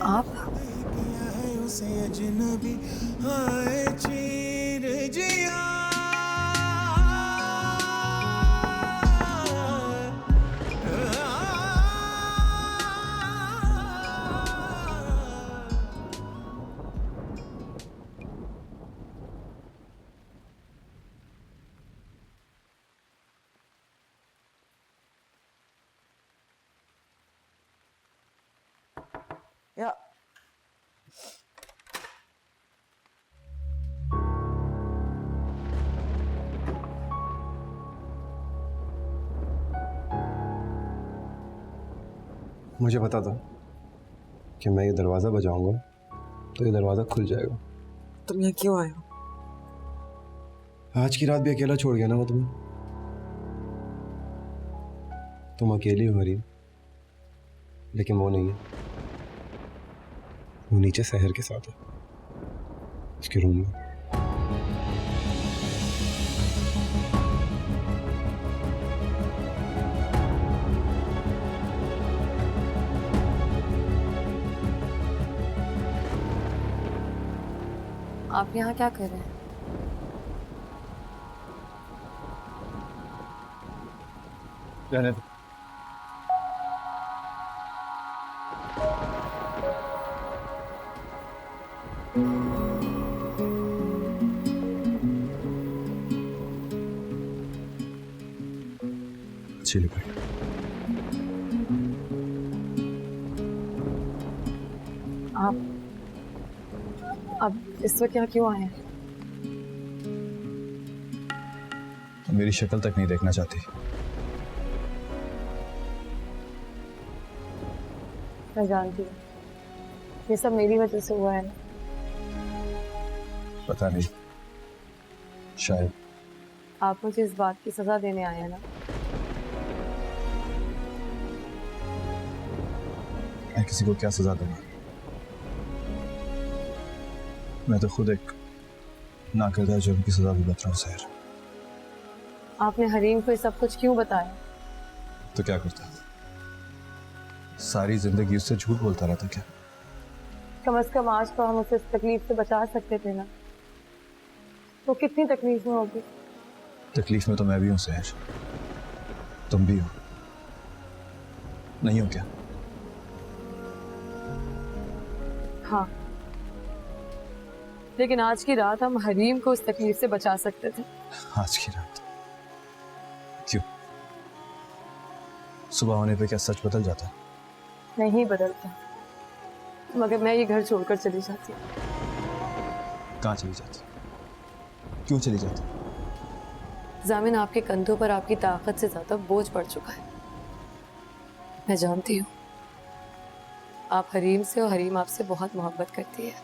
आप किया है उसे अजनबी हाय चीर जिया या मुझे पता था कि मैं ये दरवाज़ा बजाऊंगा तो ये दरवाज़ा खुल जाएगा। तुम यहाँ क्यों आए हो? आज की रात भी अकेला छोड़ गया ना मैं तुम्हें। तुम अकेली हो गरीब, लेकिन वो नहीं है। वो नीचे शहर के साथ है, उसके रूम में। आप यहाँ क्या कर रहे हैं? रहने दो। अच्छी लिखा है। आप इस वक्त यहाँ क्यों आए हैं? तुम मेरी शक्ल तक नहीं देखना चाहती। मैं जानती हूँ ये सब मेरी वजह से हुआ है ना। पता नहीं, शायद। आप मुझे इस बात की सजा देने आए हैं ना। मैं किसी को क्या सजा दूंगा? मैं तो खुद एक नाकर्दा जुर्म की सजा भुगत रहा हूँ सहर। आपने हरीम को ये सब कुछ क्यों बताया? तो क्या करता? सारी जिंदगी उससे झूठ बोलता रहता क्या? कम से कम आज तो हम उसे इस तकलीफ से बचा सकते थे ना। तो कितनी तकलीफ में होगी? तकलीफ में तो मैं भी हूँ सहर, तुम भी हो। नहीं हो क्या? हाँ, लेकिन आज की रात हम हरीम को उस तकलीफ से बचा सकते थे। आज की रात? क्यों? सुबह होने पे क्या सच बदल जाता? नहीं बदलता, मगर मैं ये घर छोड़कर चली जाती। कहाँ चली जाती? क्यों चली जाती? जामिन, आपके कंधों पर आपकी ताकत से ज्यादा बोझ पड़ चुका है। मैं जानती हूँ आप हरीम से और हरीम आपसे बहुत मोहब्बत करती है।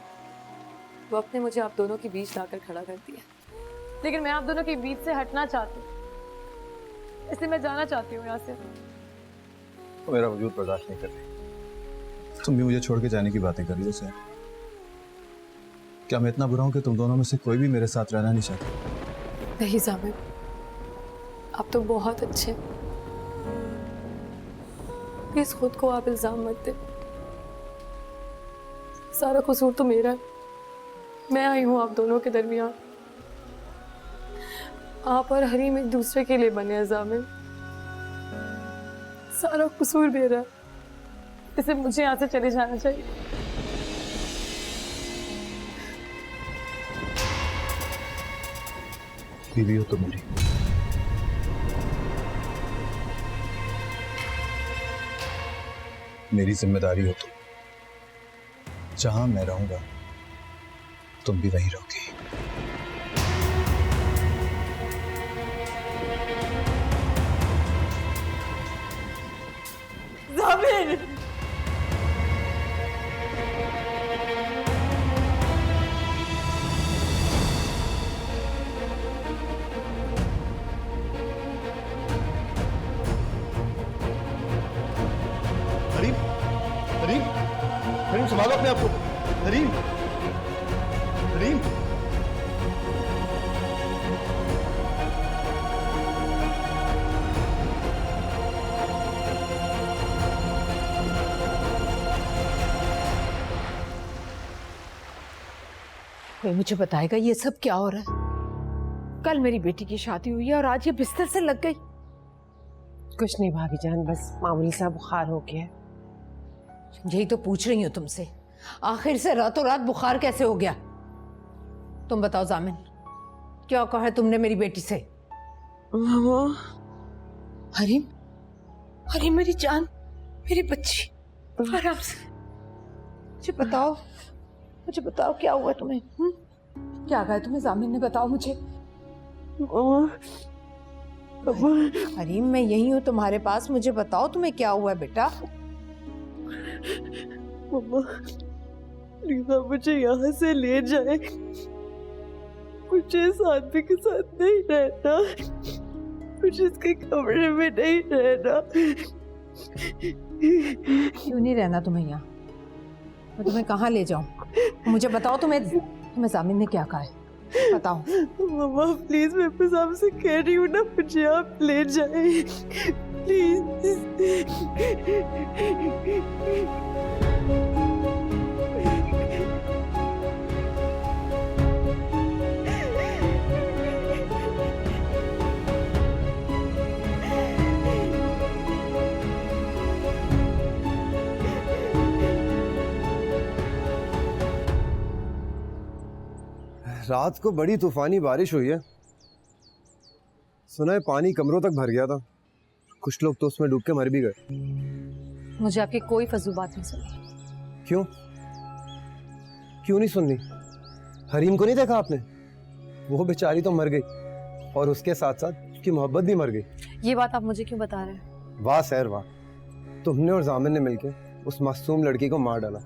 वो अपने मुझे आप दोनों के बीच लाकर खड़ा करती है, लेकिन मैं आप दोनों के बीच से हटना चाहती हूँ। इसलिए मैं जाना चाहती हूँ यहाँ से। तो मेरा वजूद बर्दाश्त नहीं कर रही। तुम भी मुझे छोड़ के जाने की बातें कर रही हो सहर। क्या मैं इतना बुरा हूं कि तुम दोनों में से कोई भी मेरे साथ रहना नहीं चाहता? नहीं जामिन, आप तो बहुत अच्छे। प्लीज खुद को आप इल्जाम मत दे। सारा कसूर तो मेरा है। मैं आई हूं आप दोनों के दरमियान। आप और हरीम एक दूसरे के लिए बने हैं जामिन। सारा कसूर मेरा है। इसे मुझे यहाँ से चले जाना चाहिए। बीवी हो तो मेरी। मेरी जिम्मेदारी हो तुम। जहां मैं रहूंगा तुम भी वहीं रहोगी। जामिन, हरीम, हरीम, हरीम संभालो अपने आप को। हरीम, हरीम। कोई मुझे बताएगा ये सब क्या हो रहा है? कल मेरी बेटी की शादी हुई है और आज ये बिस्तर से लग गई। कुछ नहीं भाभी जान, बस मामूली सा बुखार हो गया है। यही तो पूछ रही हूँ तुमसे, आखिर से रातों रात बुखार कैसे हो गया? तुम बताओ जामिन, क्या कहा है तुमने मेरी बेटी से? मामा, हरीम, हरीम मेरी जान, मेरी बच्ची, आराम से मुझे बताओ क्या हुआ तुम्हें? क्या कहा है तुम्हें जामिन ने? बताओ मुझे। हरीम मैं यही हूँ तुम्हारे पास, मुझे बताओ तुम्हें क्या हुआ है बेटा? मम्मा प्लीज आप मुझे यहाँ से ले जाए, मुझे इस आदमी के साथ नहीं रहना, मुझे इसके कमरे में नहीं रहना। क्यों नहीं रहना तुम्हें यहाँ? मैं तुम्हें कहाँ ले जाऊँ? मुझे बताओ, तुम्हें जामिन ने क्या कहा है? बताओ। मम्मा प्लीज मैं बस आपसे कह रही हूँ ना, मुझे आप ले जाए प्लीज। रात को बड़ी तूफानी बारिश हुई है, सुना है पानी कमरों तक भर गया था, कुछ लोग तो उसमें डूब के मर भी गए। मुझे आपकी कोई फजूल बात नहीं सुनी। क्यों क्यों नहीं सुननी? हरीम को नहीं देखा आपने? वो बेचारी तो मर गई और उसके साथ साथ उसकी मोहब्बत भी मर गई। ये बात आप मुझे क्यों बता रहे हैं? वाह सैर वाह, तुमने और जामिन ने मिलकर उस मासूम लड़की को मार डाला,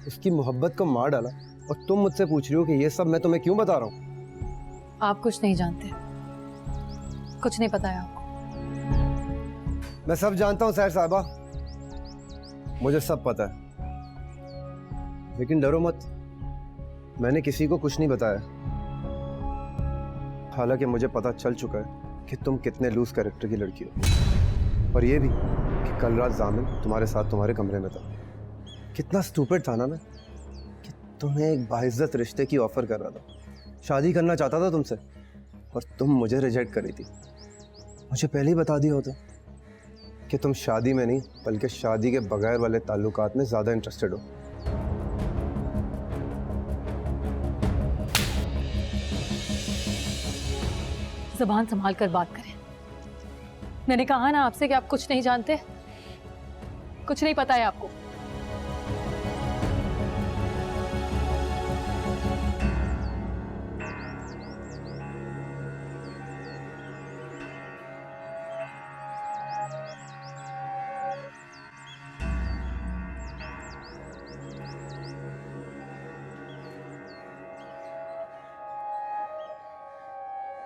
उसकी मोहब्बत को मार डाला, और तुम मुझसे पूछ रही हो कि ये सब मैं तुम्हें क्यों बता रहा हूँ? आप कुछ नहीं जानते, कुछ नहीं पता है आपको। मैं सब जानता हूँ सैर साहबा, मुझे सब पता है, लेकिन डरो मत, मैंने किसी को कुछ नहीं बताया। हालांकि मुझे पता चल चुका है कि तुम कितने लूज कैरेक्टर की लड़की हो, और ये भी कि कल रात जामिन तुम्हारे साथ तुम्हारे कमरे में था। कितना स्टूपिड था ना मैं, कि तुम्हें एक बाइज्जत रिश्ते की ऑफर कर रहा था, शादी करना चाहता था तुमसे, और तुम मुझे रिजेक्ट करी थी। मुझे पहले ही बता दिया होता कि तुम शादी में नहीं बल्कि शादी के बगैर वाले ताल्लुकात में ज्यादा इंटरेस्टेड हो। ज़बान संभाल कर बात करें। मैंने कहा ना आपसे कि आप कुछ नहीं जानते, कुछ नहीं पता है आपको।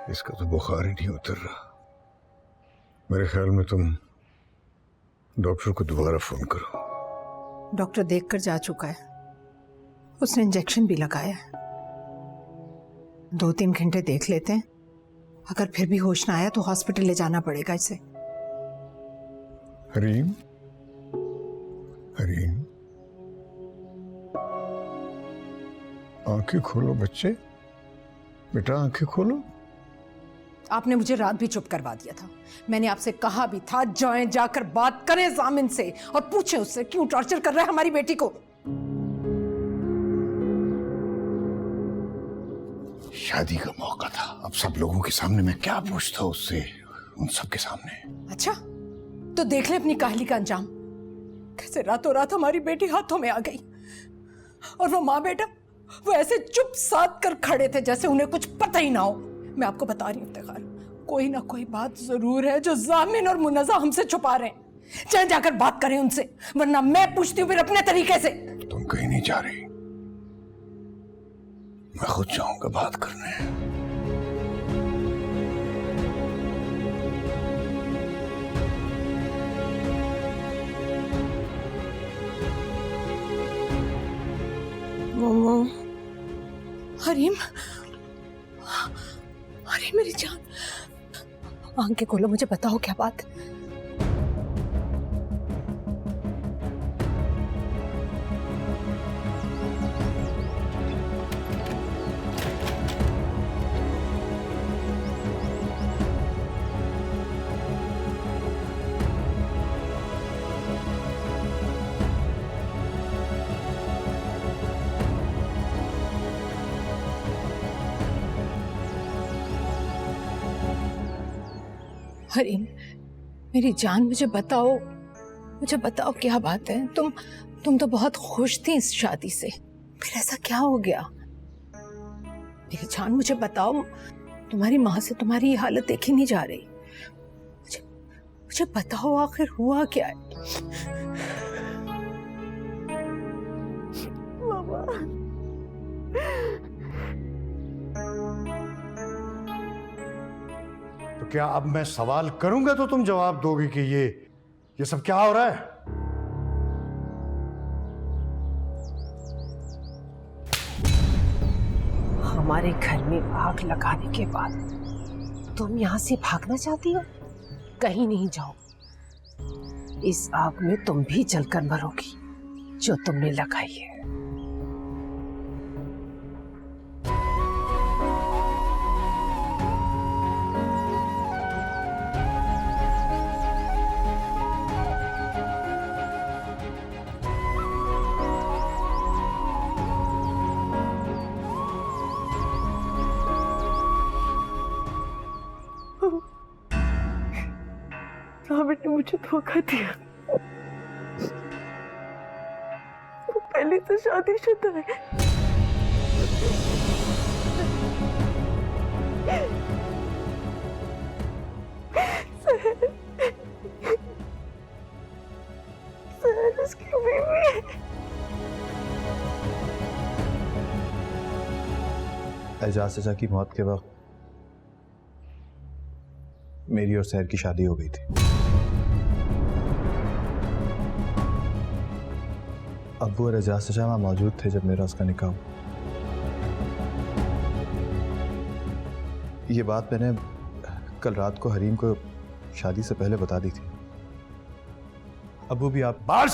इसका तो बुखार ही नहीं उतर रहा। मेरे ख्याल में तुम डॉक्टर को दोबारा फोन करो। डॉक्टर देखकर जा चुका है, उसने इंजेक्शन भी लगाया है। 2-3 घंटे देख लेते हैं, अगर फिर भी होश ना आया तो हॉस्पिटल ले जाना पड़ेगा इसे। हरीम, हरीम, आंखें खोलो बच्चे, बेटा आंखें खोलो। आपने मुझे रात भी चुप करवा दिया था। मैंने आपसे कहा भी था जाएं, जाकर बात करें जामिन से और पूछें उससे क्यों टॉर्चर कर रहा है हमारी बेटी को। शादी का मौका था, अब सब लोगों के सामने मैं क्या पूछता उससे, उन सब के सामने। अच्छा तो देख ले अपनी काहली का अंजाम, कैसे रातों रात हमारी बेटी हाथों में आ गई। और वो माँ बेटा वो ऐसे चुप साध कर खड़े थे जैसे उन्हें कुछ पता ही ना हो। मैं आपको बता रही हूँ इफ्तिखार, कोई ना कोई बात जरूर है जो जामिन और मुन्नज़ा हमसे छुपा रहे हैं। चाहे जाकर बात करें उनसे, वरना मैं पूछती हूँ फिर अपने तरीके से। तुम कहीं नहीं जा रही, मैं खुद जाऊंगा बात करने। मामा, हरीम, अरे मेरी जान, आंखें खोलो, मुझे बताओ क्या बात। हरीम, मेरी जान, मुझे बताओ क्या बात है? तुम तो बहुत खुश थी इस शादी से, फिर ऐसा क्या हो गया? मेरी जान, मुझे बताओ, तुम्हारी माँ से तुम्हारी ये हालत देखी नहीं जा रही। मुझे बताओ आखिर हुआ क्या है? तो क्या अब मैं सवाल करूंगा तो तुम जवाब दोगे कि ये सब क्या हो रहा है? हमारे घर में आग लगाने के बाद तुम यहाँ से भागना चाहती हो? कहीं नहीं जाओ, इस आग में तुम भी जलकर मरोगी जो तुमने लगाई है। राबिट ने मुझे धोखा दिया। वो पहले से शादीशुदा है। सहर उसकी बीवी है। एजाज चाचा की मौत के वक्त मेरी और सहर की शादी हो गई थी। अब्बू और एजाज चाचा वहां मौजूद थे जब मेरा उसका निकाह हुआ। ये बात मैंने कल रात को हरीम को शादी से पहले बता दी थी। अब्बू भी आप बस